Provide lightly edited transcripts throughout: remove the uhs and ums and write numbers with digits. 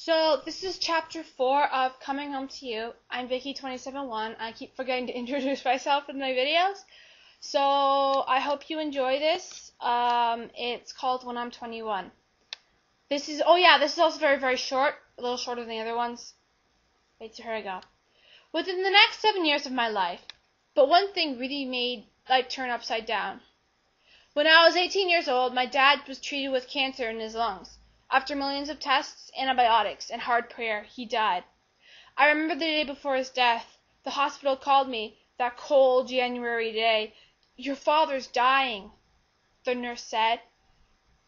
So this is chapter 4 of Coming Home to You. I'm Vicky271. I keep forgetting to introduce myself in my videos. So I hope you enjoy this. It's called When I'm 21. This is also very, very short. A little shorter than the other ones. Wait, so here I go. Within the next 7 years of my life, but one thing really made life turn upside down. When I was 18 years old, my dad was treated with cancer in his lungs. After millions of tests, antibiotics, and hard prayer, he died. I remember the day before his death. The hospital called me that cold January day. "Your father's dying," the nurse said.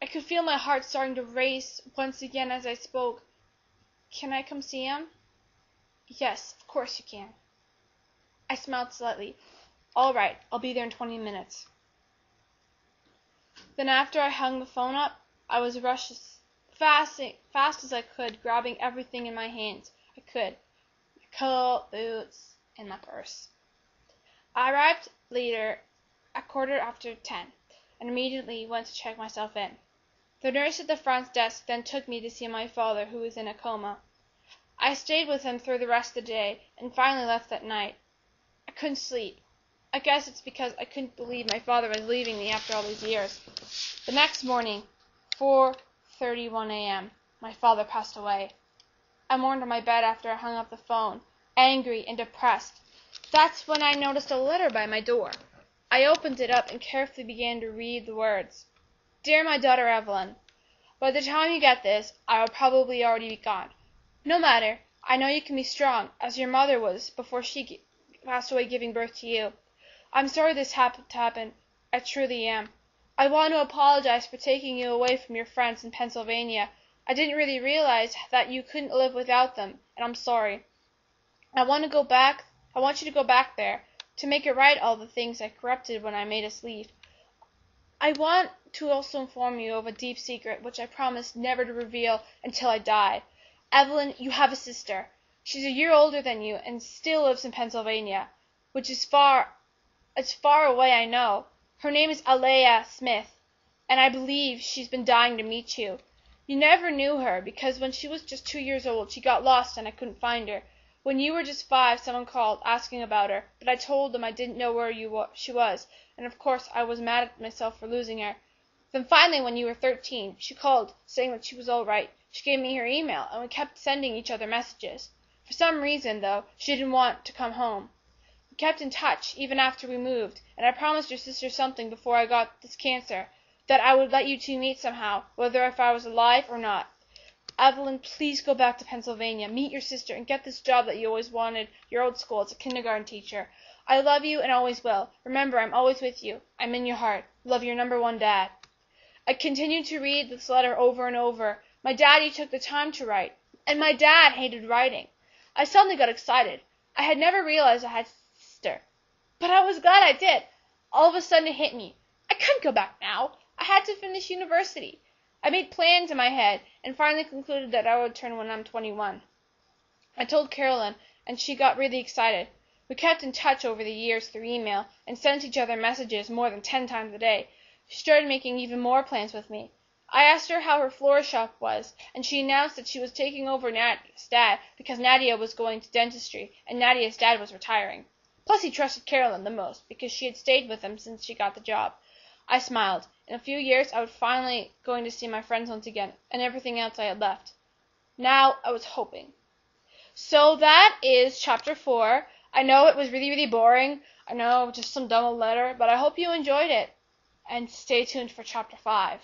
I could feel my heart starting to race once again as I spoke. "Can I come see him?" "Yes, of course you can." I smiled slightly. "All right, I'll be there in 20 minutes. Then after I hung the phone up, I was rushed fast as I could, grabbing everything in my hands I could. My coat, boots, and my purse. I arrived later at 10:15 and immediately went to check myself in. The nurse at the front desk then took me to see my father, who was in a coma. I stayed with him through the rest of the day and finally left that night. I couldn't sleep. I guess it's because I couldn't believe my father was leaving me after all these years. The next morning, 4:31 a.m., my father passed away. I mourned on my bed after I hung up the phone, angry and depressed. That's when I noticed a letter by my door. I opened it up and carefully began to read the words. "Dear my daughter Evelyn, by the time you get this, I will probably already be gone. No matter, I know you can be strong, as your mother was before she passed away giving birth to you. I'm sorry this happened to happen. I truly am. I want to apologize for taking you away from your friends in Pennsylvania. I didn't really realize that you couldn't live without them, and I'm sorry. I want you to go back there, to make it right all the things I corrupted when I made us leave. I want to also inform you of a deep secret which I promised never to reveal until I died. Evelyn, you have a sister. She's a year older than you and still lives in Pennsylvania, which is far away, I know. Her name is Alea Smith, and I believe she's been dying to meet you. You never knew her because when she was just 2 years old, she got lost and I couldn't find her. When you were just 5, someone called asking about her, but I told them I didn't know where she was, and of course I was mad at myself for losing her. Then finally, when you were 13, she called, saying that she was all right. She gave me her email, and we kept sending each other messages. For some reason, though, she didn't want to come home. We kept in touch, even after we moved, and I promised your sister something before I got this cancer, that I would let you two meet somehow, whether if I was alive or not. Evelyn, please go back to Pennsylvania, meet your sister, and get this job that you always wanted, your old school as a kindergarten teacher. I love you and always will. Remember, I'm always with you. I'm in your heart. Love, your number 1 dad." I continued to read this letter over and over. My daddy took the time to write, and my dad hated writing. I suddenly got excited. I had never realized I had a sister, but I was glad I did. All of a sudden it hit me. I couldn't go back now. I had to finish university. I made plans in my head and finally concluded that I would return when I'm 21. I told Carolyn, and she got really excited. We kept in touch over the years through email and sent each other messages more than 10 times a day. She started making even more plans with me. I asked her how her florist shop was, and she announced that she was taking over Nadia's dad because Nadia was going to dentistry and Nadia's dad was retiring. Plus he trusted Carolyn the most because she had stayed with him since she got the job. I smiled. In a few years I was finally going to see my friends once again and everything else I had left. Now I was hoping. So that is chapter 4. I know it was really, really boring. I know just some dumb old letter, but I hope you enjoyed it. And stay tuned for chapter 5.